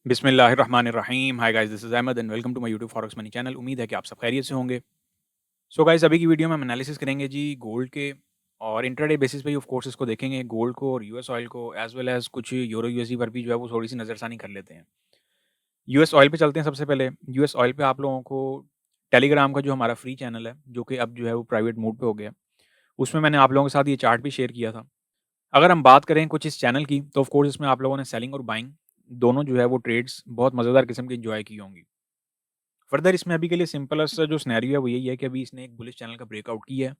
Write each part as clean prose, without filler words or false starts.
बिस्मिल्लाहिर्रहमानिर्रहीम। Hi guys, this is Ahmed and welcome to my YouTube forex money channel. उम्मीद है कि आप सब खैरियत से होंगे। सो गाइस, अभी की वीडियो में हम एनालिसिस करेंगे जी गोल्ड के, और इंट्राडे बेसिस पे ही ऑफ कोर्स इसको देखेंगे, गोल्ड को और यूएस ऑयल को, एज़ वेल एज़ कुछ यूरो यूएसडी पर भी जो है वो थोड़ी-सी नज़रसानी कर लेते हैं। यूएस ऑयल पे चलते हैं सबसे पहले। यूएस ऑयल पे आप लोगों को टेलीग्राम का जो हमारा फ्री चैनल है, जो कि अब जो है वो प्राइवेट मोड पे हो गया है, उसमें मैंने आप लोगों के साथ ये चार्ट भी शेयर किया था। अगर हम बात करें कुछ इस चैनल की, तो ऑफ कोर्स इसमें आप लोगों ने सेलिंग और बाइंग दोनों जो है वो ट्रेड्स बहुत मज़ेदार किस्म की एन्जॉय की होंगी। फर्दर इसमें अभी के लिए सिंपलेस्ट जो सिनेरियो है वो यही है कि अभी इसने एक बुलिश चैनल का ब्रेकआउट किया है,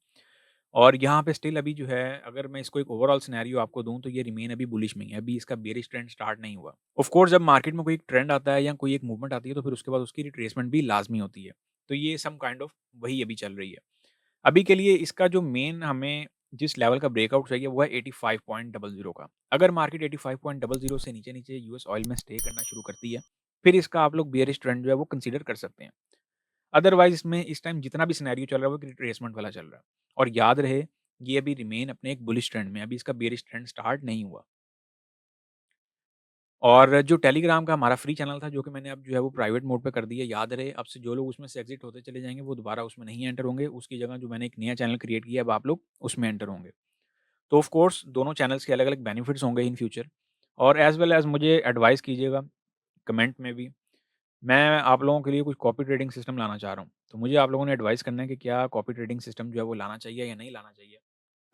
और यहाँ पे स्टिल अभी जो है, अगर मैं इसको एक ओवरऑल सिनेरियो आपको दूँ, तो ये रिमेन अभी बुलिश में ही है। अभी इसका बेयरिश ट्रेंड स्टार्ट नहीं हुआ। ऑफ कोर्स जब मार्केट में कोई एक ट्रेंड आता है या कोई एक मूवमेंट आती है, तो फिर उसके बाद उसकी रिट्रेसमेंट भी लाज़मी होती है। तो ये सम काइंड ऑफ वही अभी चल रही है। अभी के लिए इसका जो मेन हमें जिस लेवल का ब्रेकआउट चाहिए वो है 85.00 का। अगर मार्केट 85.00 से नीचे-नीचे यूएस ऑयल में स्टे करना शुरू करती है, फिर इसका आप लोग बेयरिश ट्रेंड जो है वो कंसीडर कर सकते हैं। अदरवाइज़ इसमें इस टाइम जितना भी सिनेरियो चल रहा है वो एक रिट्रेसमेंट वाला चल रहा है। और याद रहे, ये अभी रिमेन अपने एक बुलिश ट्रेंड में, अभी इसका बेयरिश ट्रेंड स्टार्ट नहीं हुआ। और जो टेलीग्राम का हमारा फ्री चैनल था, जो कि मैंने अब जो है वो प्राइवेट मोड पे कर दिया, याद रहे अब से जो लोग उसमें से एग्ज़िट होते चले जाएँगे वो दोबारा उसमें नहीं एंटर होंगे। उसकी जगह जो मैंने एक नया चैनल क्रिएट किया है, अब आप लोग उसमें एंटर होंगे। तो ऑफ कोर्स दोनों चैनल्स के अलग-अलग बेनिफिट्स होंगे इन फ्यूचर, और एज़ वेल एज़ मुझे एडवाइस कीजिएगा कमेंट में भी। मैं आप लोगों के लिए कुछ कॉपी ट्रेडिंग सिस्टम लाना चाह रहा हूँ। तो मुझे आप लोगों ने एडवाइस करना है कि क्या कॉपी ट्रेडिंग सिस्टम जो है वो लाना चाहिए या नहीं लाना चाहिए?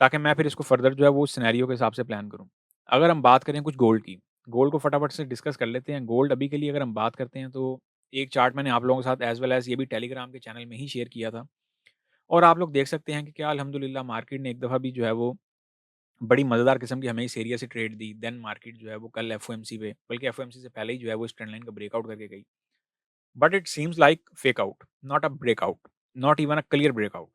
ताकि मैं फिर इसको फर्दर जो है वो उस सिनेरियो के हिसाब से प्लान करूँ। अगर हम बात करें कुछ गोल्ड की, गोल्ड को फटाफट से डिस्कस कर लेते हैं। गोल्ड अभी के लिए अगर हम बात करते हैं, तो एक चार्ट मैंने आप लोगों के साथ एज़ वेल एज़ ये भी टेलीग्राम के चैनल में ही शेयर किया था, और आप लोग देख सकते हैं कि क्या अल्हम्दुलिल्लाह मार्केट ने एक दफ़ा भी जो है वो बड़ी मज़ेदार किस्म की हमें इस एरिया से ट्रेड दी। देन मार्केट जो है वो कल एफओएमसी पे, बल्कि एफओएमसी से पहले ही जो है वो इस ट्रेंड लाइन का ब्रेकआउट करके गई। But it seems like fake out, not a breakout, not even a clear breakout.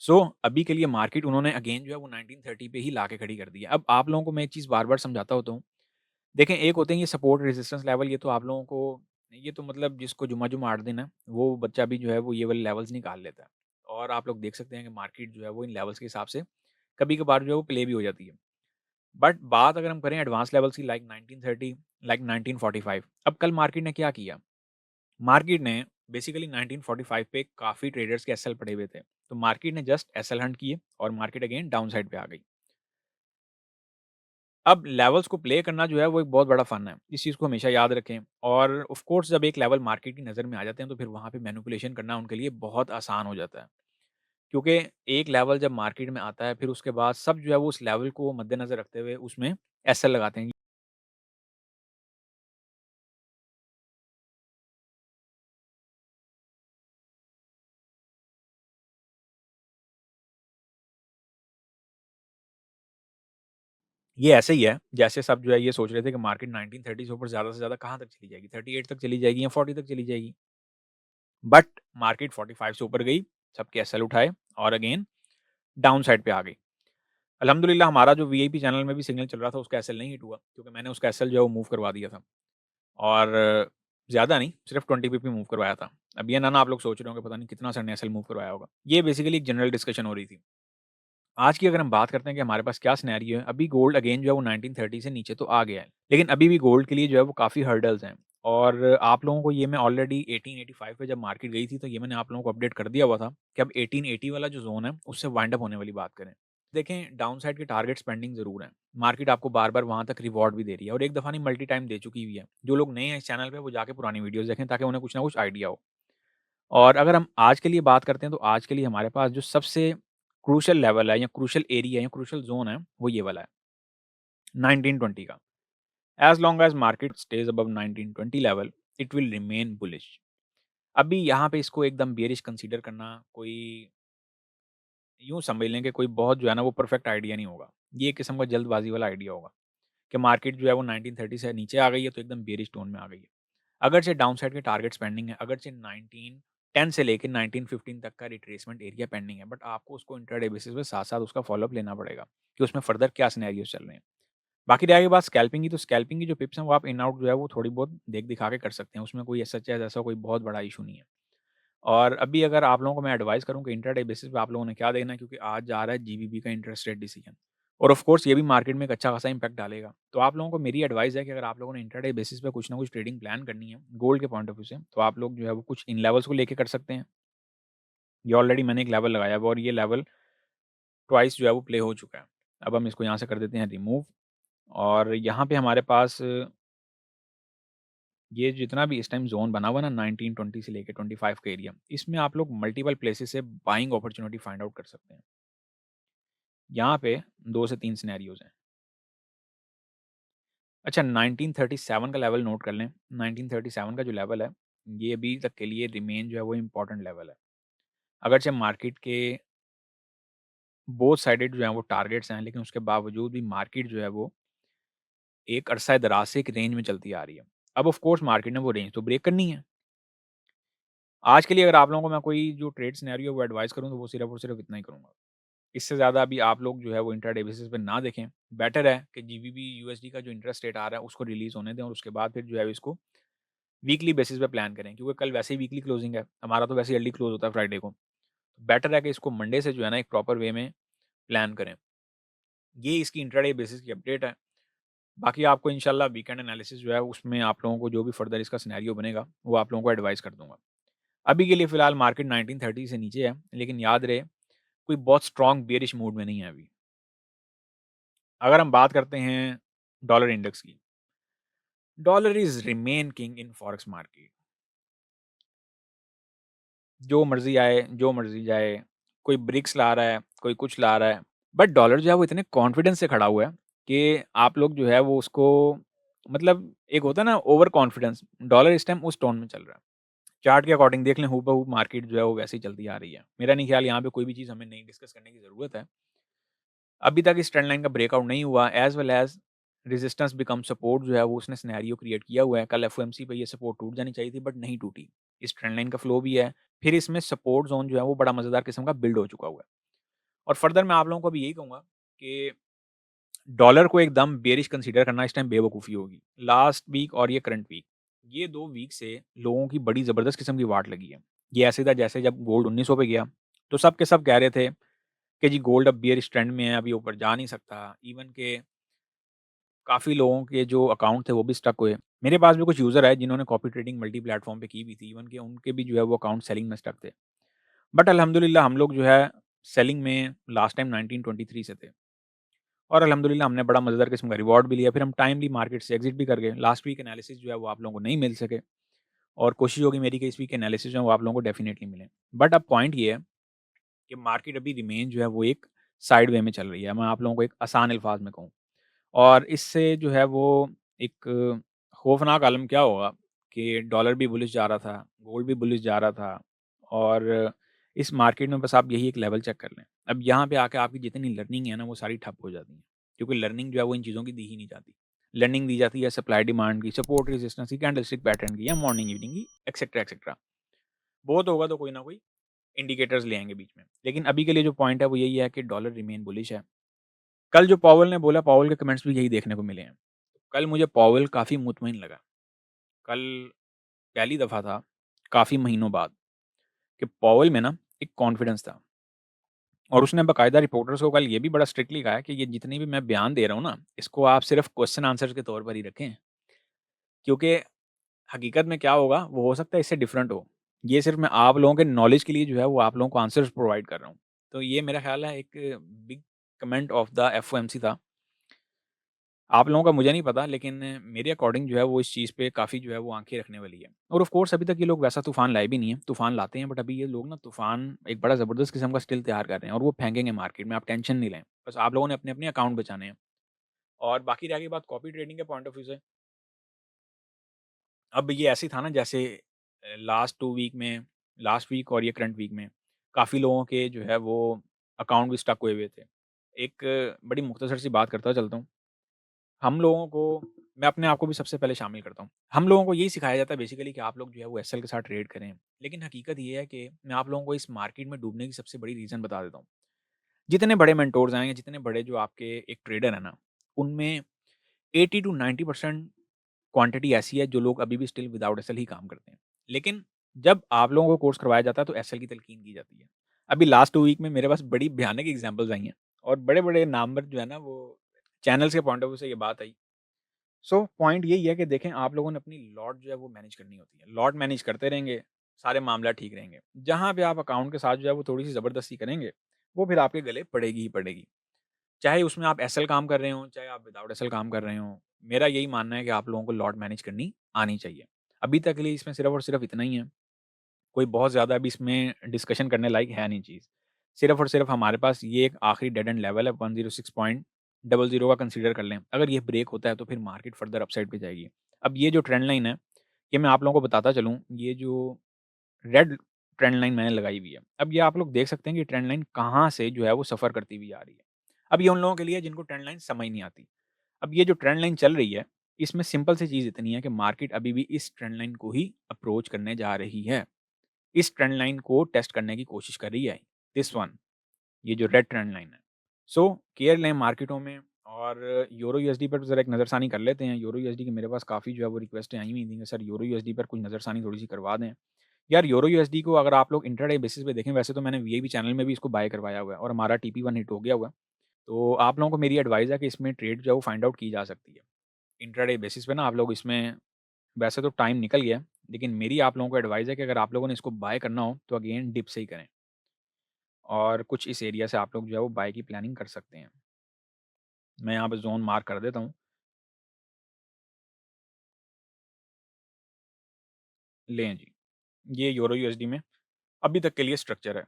So अभी के लिए मार्केट उन्होंने अगेन जो है वो 1930 पे ही लाके खड़ी कर दी है। अब आप लोगों को मैं एक चीज़ बार-बार समझाता होता हूँ। देखें, एक होते हैं ये सपोर्ट रेजिस्टेंस लेवल, ये तो आप लोगों को, ये तो मतलब जिसको जुम्मा-जुम्मा 8 दिन है, वो बच्चा भी जो है वो ये वाले लेवल्स निकाल लेता है। और आप लोग देख सकते हैं कि मार्केट जो है वो इन लेवल्स के हिसाब से कभी-कभार जो है वो प्ले भी हो जाती है। बट बात अगर हम करें एडवांस लेवल्स की, लाइक 1930, लाइक 1945, अब कल मार्केट ने क्या किया? मार्केट ने बेसिकली 1945 पे काफ़ी ट्रेडर्स के एसएल पड़े हुए थे। तो मार्केट ने जस्ट एसएल हंट किए और मार्केट अगेन डाउन साइड पे आ गई। अब लेवल्स को प्ले करना जो है वो एक बहुत बड़ा फ़न है। इस चीज़ को हमेशा याद रखें, और ऑफ कोर्स जब एक लेवल मार्केट की नज़र में आ जाते हैं, तो फिर वहाँ पे मैनिपुलेशन करना उनके लिए बहुत आसान हो जाता है। क्योंकि एक लेवल जब मार्केट में आता है, फिर उसके बाद सब जो है वो उस लेवल को मद्देनज़र रखते हुए उसमें एसएल लगाते हैं। ये ऐसे ही है, जैसे सब जो है ये सोच रहे थे कि मार्केट 1930 से ऊपर ज़्यादा से ज़्यादा कहाँ तक चली जाएगी? 38 तक चली जाएगी या 40 तक चली जाएगी? बट मार्केट 45 से ऊपर गई, सबके एसएल उठाए और अगेन डाउन साइड पे आ गई। अल्हम्दुलिल्लाह हमारा जो वीआईपी चैनल में भी सिग्नल चल रहा था, उसका एसएल नहीं हिट हुआ, क्योंकि मैंने उसका एसएल जो है वो मूव करवा दिया था, और ज़्यादा नहीं, सिर्फ 20 पीपी मूव करवाया था। अब ये ना आप लोग सोच रहे होंगे पता नहीं कितना सर ने एसएल मूव करवाया होगा। ये बेसिकली एक जनरल डिस्कशन हो रही थी। आज की अगर हम बात करते हैं कि हमारे पास क्या सिनेरियो है, अभी गोल्ड अगेन जो है वो 1930 से नीचे तो आ गया है। लेकिन अभी भी गोल्ड के लिए जो है वो काफ़ी हर्डल्स हैं, और आप लोगों को ये मैं ऑलरेडी 1885 पे जब मार्केट गई थी, तो ये मैंने आप लोगों को अपडेट कर दिया हुआ था कि अब 1880 वाला जो ज़ोन है, उससे वाइंड अप होने वाली बात करें। देखें, डाउन साइड के टारगेट्स पेंडिंग ज़रूर हैं। मार्केट आपको बार-बार वहाँ तक रिवॉर्ड भी दे रही है, और एक दफ़ा नहीं मल्टी टाइम दे चुकी हुई है। जो लोग नए हैं इस चैनल पे, वो जाके पुरानी वीडियोज़ देखें, ताकि उन्हें कुछ ना कुछ आइडिया हो। और अगर हम आज के लिए बात करते हैं, तो आज के लिए हमारे पास जो सबसे क्रूशियल लेवल है या क्रूशियल एरिया या क्रूशियल ज़ोन है, वो ये वाला है, 1920 का। As long as market stage above 1920 level, it will remain bullish. अभी यहाँ पे इसको एकदम बेयरिश कंसीडर करना, कोई यूँ समझ लें कि कोई बहुत जो है ना वो परफेक्ट आइडिया नहीं होगा। ये एक किस्म का जल्दबाज़ी वाला आइडिया होगा कि मार्केट जो है वो 1930 से नीचे आ गई है, तो एकदम बेयरिश टोन में आ गई है। अगरचे डाउन साइड के टारगेट्स पेंडिंग है, अगरचे 1910 से लेके 1915 तक का रिट्रेसमेंट एरिया पेंडिंग है, बट आपको उसको इंट्राडे बेसिस पे साथ-साथ उसका फ़ॉलो-अप लेना पड़ेगा कि उसमें फर्दर क्या सिनेरियोज़ चल रहे हैं। बाकी रह गई बात स्कैल्पिंग की, तो स्कैल्पिंग की जो पिप्स हैं वो आप इन आउट जो है वो थोड़ी बहुत देख-दिखा के कर सकते हैं। उसमें कोई सच है ऐसा कोई बहुत बड़ा इश्यू नहीं है। और अभी अगर आप लोगों को मैं एडवाइस करूँ कि इंट्राडे बेसिस पे आप लोगों ने क्या देखना है, क्योंकि आज जा रहा है जीबीबी का इंटरेस्ट रेट डिसीजन। और ऑफ कोर्स ये भी मार्केट में एक अच्छा खासा इम्पैक्ट डालेगा। तो आप लोगों को मेरी एडवाइस है कि अगर आप लोगों ने इंट्राडे बेसिस पे कुछ ना कुछ ट्रेडिंग प्लान करनी है, गोल्ड के पॉइंट ऑफ व्यू से, तो आप लोग जो है वो कुछ इन लेवल्स को लेके कर सकते हैं। ये ऑलरेडी मैंने एक लेवल लगाया हुआ है और ये लेवल ट्वाइस जो है वो प्ले हो चुका है। अब हम इसको यहाँ से कर देते हैं रिमूव और यहाँ पे हमारे पास ये जितना भी इस टाइम ज़ोन बना हुआ है ना 19-20 से लेके 25 का एरिया, इसमें आप लोग मल्टीपल प्लेसेस से बाइंग अपॉर्च्युनिटी फाइंड आउट कर सकते हैं। यहाँ पे 2 से 3 सिनेरियोज़ हैं। अच्छा 1937 का लेवल नोट कर लें। 1937 का जो लेवल है, ये अभी तक के लिए रिमेन जो है वो इम्पोर्टेंट लेवल है। अगरचे मार्केट के बोथ साइडेड जो हैं वो टारगेट्स हैं, लेकिन उसके बावजूद भी मार्केट जो है वो एक अरसा दराज से एक रेंज में चलती आ रही है। अब ऑफ कोर्स मार्केट ने वो रेंज तो ब्रेक करनी है। आज के लिए अगर आप लोगों को मैं कोई जो ट्रेड सिनेरियो वो एडवाइस करूँ तो वो सिर्फ़ और सिर्फ़ इतना ही करूँगा। इससे ज़्यादा अभी आप लोग जो है वो इंट्राडे बेसिस पे ना देखें। बेटर है कि जीबीपी यूएसडी का जो इंटरेस्ट रेट आ रहा है उसको रिलीज़ होने दें और उसके बाद फिर जो है इसको वीकली बेसिस पे प्लान करें, क्योंकि कल वैसे ही वीकली क्लोजिंग है। हमारा तो वैसे ही अर्ली क्लोज़ होता है फ्राइडे को। बेटर है कि इसको मंडे से जो है ना एक प्रॉपर वे में प्लान करें। ये इसकी इंट्राडे बेसिस की अपडेट है। बाकी आपको इंशाल्लाह वीकेंड एनालिसिस जो है उसमें आप लोगों को जो भी फर्दर इसका सिनेरियो बनेगा, वो आप लोगों को एडवाइस कर दूँगा। अभी के लिए फ़िलहाल मार्केट 1930 से नीचे है, लेकिन याद रहे कोई बहुत स्ट्रॉन्ग बेयरिश मूड में नहीं है अभी। अगर हम बात करते हैं डॉलर इंडेक्स की, dollar is remain king in forex market. जो मर्ज़ी आए, जो मर्ज़ी जाए, कोई ब्रिक्स ला रहा है, कोई कुछ ला रहा है, बट डॉलर जो है वो इतने कॉन्फिडेंस से खड़ा हुआ है कि आप लोग जो है वो उसको मतलब एक होता है ना ओवर कॉन्फिडेंस, डॉलर इस टाइम उस टोन में चल रहा है। चार्ट के अकॉर्डिंग देख लें हूबहू मार्केट जो है वो वैसे ही चलती आ रही है। मेरा नहीं ख्याल यहाँ पे कोई भी चीज़ हमें नहीं डिस्कस करने की ज़रूरत है। अभी तक इस ट्रेंड लाइन का ब्रेकआउट नहीं हुआ as well as resistance become support जो है वो उसने सिनेरियो क्रिएट किया हुआ है। कल एफओएमसी पे ये सपोर्ट टूट जानी चाहिए थी बट नहीं टूटी। इस ट्रेंड लाइन का फ्लो भी है। फिर इसमें सपोर्ट ज़ोन जो है वो बड़ा मज़ेदार किस्म का बिल्ड हो चुका हुआ है। और फर्दर मैं आप लोगों को भी यही कहूँगा कि डॉलर को एकदम बेयरिश कंसीडर करना इस टाइम बेवकूफ़ी होगी। लास्ट वीक और ये करंट वीक, ये 2 वीक से लोगों की बड़ी ज़बरदस्त किस्म की वाट लगी है। ये ऐसे था जैसे जब गोल्ड 1900 पे गया, तो सब के सब कह रहे थे कि जी गोल्ड अब बेयरिश ट्रेंड में है, अभी ऊपर जा नहीं सकता। इवन के काफ़ी लोगों के जो अकाउंट थे वो भी स्टक हुए। मेरे पास भी कुछ यूज़र है जिन्होंने कॉपी ट्रेडिंग मल्टी प्लेटफ़ॉर्म पे की हुई थी, इवन के उनके भी जो है वो अकाउंट सेलिंग में स्टक थे। बट अल्हम्दुलिल्लाह हम लोग जो है सेलिंग में लास्ट टाइम 1923 से थे और अल्हम्दुलिल्लाह हमने बड़ा मज़ेदार किस्म का रिवॉर्ड भी लिया। फिर हम टाइमली मार्केट से एग्ज़िट भी कर गए। लास्ट वीक एनालिसिस जो है वो आप लोगों को नहीं मिल सके और कोशिश होगी मेरी कि इस वीक एनालिसिस जो है वो आप लोगों को डेफ़िनिटली मिले। बट अब पॉइंट ये है कि मार्केट अभी रिमेन जो है वो एक साइड वे में चल रही है। मैं आप लोगों को एक आसान अल्फ़ाज़ में कहूँ और इससे जो है वो एक खौफ़नाक आलम क्या होगा कि डॉलर भी बुलिश जा रहा था, गोल्ड भी बुलिश जा रहा था और इस मार्केट में बस आप यही एक लेवल चेक कर लें। अब यहाँ पे आके आपकी जितनी लर्निंग है ना वो सारी ठप हो जाती है, क्योंकि लर्निंग जो है वो इन चीज़ों की दी ही नहीं जाती। लर्निंग दी जाती है सप्लाई डिमांड की, सपोर्ट रेजिस्टेंस की, कैंडलस्टिक पैटर्न की या मॉर्निंग इवनिंग की एक्सेट्रा, एक्सेट्रा। बहुत होगा तो कोई ना कोई इंडिकेटर्स ले आएँगे बीच में। लेकिन अभी के लिए जो पॉइंट है वो यही है कि डॉलर रिमेन बुलिश है। कल जो पॉवेल ने बोला, पॉवेल के कमेंट्स भी यही देखने को मिले हैं। कल मुझे पॉवेल काफ़ी मुतमईन लगा। कल पहली दफ़ा था काफ़ी महीनों बाद कि पॉवेल में ना एक कॉन्फिडेंस था और उसने बाकायदा रिपोर्टर्स को कल ये भी बड़ा स्ट्रिक्टली कहा है कि ये जितनी भी मैं बयान दे रहा हूँ ना, इसको आप सिर्फ़ क्वेश्चन आंसर्स के तौर पर ही रखें। क्योंकि हकीकत में क्या होगा, वो हो सकता है इससे डिफरेंट हो। ये सिर्फ़ मैं आप लोगों के नॉलेज के लिए जो है वो आप लोगों को आंसर्स प्रोवाइड कर रहा हूँ। तो ये मेरा ख़्याल है एक big comment of the FOMC था। आप लोगों का मुझे नहीं पता, लेकिन मेरे अकॉर्डिंग जो है वो इस चीज़ पे काफ़ी जो है वो आँखें रखने वाली है। और ऑफ़ कोर्स अभी तक ये लोग वैसा तूफ़ान लाए भी नहीं हैं, तूफ़ान लाते हैं बट अभी ये लोग ना तूफ़ान एक बड़ा ज़बरदस्त किस्म का स्टिल तैयार कर रहे हैं और वो फेंकेंगे मार्केट में, आप टेंशन नहीं लें। बस आप लोगों ने अपने-अपने अकाउंट बचाने हैं। और बाकी रह गई बात कॉपी ट्रेडिंग के पॉइंट ऑफ व्यू से, अब ये ऐसे ही था ना जैसे लास्ट 2 वीक में, लास्ट वीक और ये करंट वीक में काफ़ी लोगों के जो है वो अकाउंट भी स्टक हुए हुए थे। एक बड़ी मुख्तसर सी बात करता चलता हूँ। हम लोगों को मैं अपने आप को भी सबसे पहले शामिल करता हूँ। हम लोगों को यही सिखाया जाता है बेसिकली कि आप लोग जो है वो एसएल के साथ ट्रेड करें। लेकिन हकीकत ये है कि मैं आप लोगों को इस मार्केट में डूबने की सबसे बड़ी रीज़न बता देता हूँ। जितने बड़े मेंटोर्स हैं या जितने बड़े जो आपके एक ट्रेडर है ना, उनमें 80 टू 90% क्वांटिटी ऐसी है जो लोग अभी भी स्टिल विदाउट एसएल ही काम करते हैं। लेकिन जब आप लोगों को कोर्स करवाया जाता है तो एसएल की तलकीन की जाती है। अभी लास्ट 2 वीक में मेरे पास बड़ी भयानक एग्ज़ाम्पल्स आई हैं। और बड़े-बड़े नामवर जो है ना वो चैनल्स के पॉइंट ऑफ व्यू से ये बात आई। सो पॉइंट यही है कि देखें आप लोगों ने अपनी लॉट जो है वो मैनेज करनी होती है। लॉट मैनेज करते रहेंगे, सारे मामला ठीक रहेंगे। जहाँ पे आप अकाउंट के साथ जो है वो थोड़ी-सी ज़बरदस्ती करेंगे, वो फिर आपके गले पड़ेगी ही पड़ेगी। चाहे उसमें आप एसएल काम कर रहे हों, चाहे आप विदाउट एसएल काम कर रहे हों, मेरा यही मानना है कि आप लोगों को लॉट मैनेज करनी आनी चाहिए। अभी तक के लिए इसमें सिर्फ़ और सिर्फ़ इतना ही है। कोई बहुत ज़्यादा अभी इसमें डिस्कशन करने लायक है नहीं चीज़। सिर्फ़ और सिर्फ़ हमारे पास ये एक आखिरी डेड एंड लेवल है 106.00 का कंसीडर कर लें। अगर ये ब्रेक होता है तो फिर मार्केट फर्दर अपसाइड पे जाएगी। अब ये जो ट्रेंड लाइन है, ये मैं आप लोगों को बताता चलूँ, ये जो रेड ट्रेंड लाइन मैंने लगाई हुई है। अब ये आप लोग देख सकते हैं कि ट्रेंड लाइन कहाँ से जो है वो सफ़र करती हुई आ रही है। अब ये उन लोगों के लिए है जिनको ट्रेंड लाइन समझ नहीं आती। अब ये जो ट्रेंड लाइन चल रही है, इसमें सिंपल सी चीज़ इतनी है कि मार्केट अभी भी इस ट्रेंड लाइन को ही अप्रोच करने जा रही है। इस ट्रेंड लाइन को टेस्ट करने की कोशिश कर रही है, दिस वन, ये जो रेड ट्रेंड लाइन है। सो केयर लें मार्केटों में और यूरो यूएसडी पर ज़रा एक नज़रसानी कर लेते हैं। यूरो यूएसडी की मेरे पास काफ़ी जो है वो रिक्वेस्टें आई हुई थी कि सर यूरो यूएसडी पर कुछ नज़रसानी थोड़ी-सी करवा दें। यार यूरो यूएसडी को अगर आप लोग इंट्राडे बेसिस पे देखें, वैसे तो मैंने वीआईपी चैनल में भी इसको बाय करवाया हुआ है और हमारा टीपी 1 हिट हो गया हुआ है। तो आप लोगों को मेरी एडवाइस है कि इसमें ट्रेड जो है वो फाइंड आउट की जा सकती है। इंट्राडे बेसिस पे ना आप लोग इसमें, वैसे तो टाइम निकल गया है, लेकिन मेरी आप लोगों को एडवाइस है कि अगर आप लोगों ने इसको बाय करना हो तो अगेन डिप से ही करें और कुछ इस एरिया से आप लोग जो है वो बाय की प्लानिंग कर सकते हैं। मैं यहाँ पे ज़ोन मार्क कर देता हूँ, लें जी। ये यूरो यूएसडी में अभी तक के लिए स्ट्रक्चर है।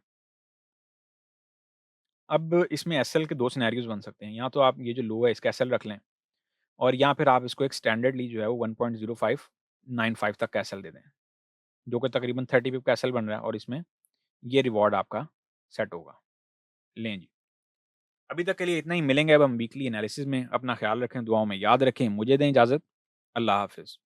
अब इसमें एसएल के 2 सिनेरियोज़ बन सकते हैं। या तो आप ये जो लो है इसका एसएल रख लें और या फिर आप इसको एक स्टैंडर्डली जो है वो 1.0595 तक का एसएल दे दें, जो कि तकरीबन 30 पिप का एसएल बन रहा है और इसमें ये रिवॉर्ड आपका सेट होगा। लें जी। अभी तक के लिए इतना ही, मिलेंगे अब हम वीकली एनालिसिस में। अपना ख़्याल रखें, दुआओं में याद रखें। मुझे दें इजाज़त। अल्लाह हाफ़िज़।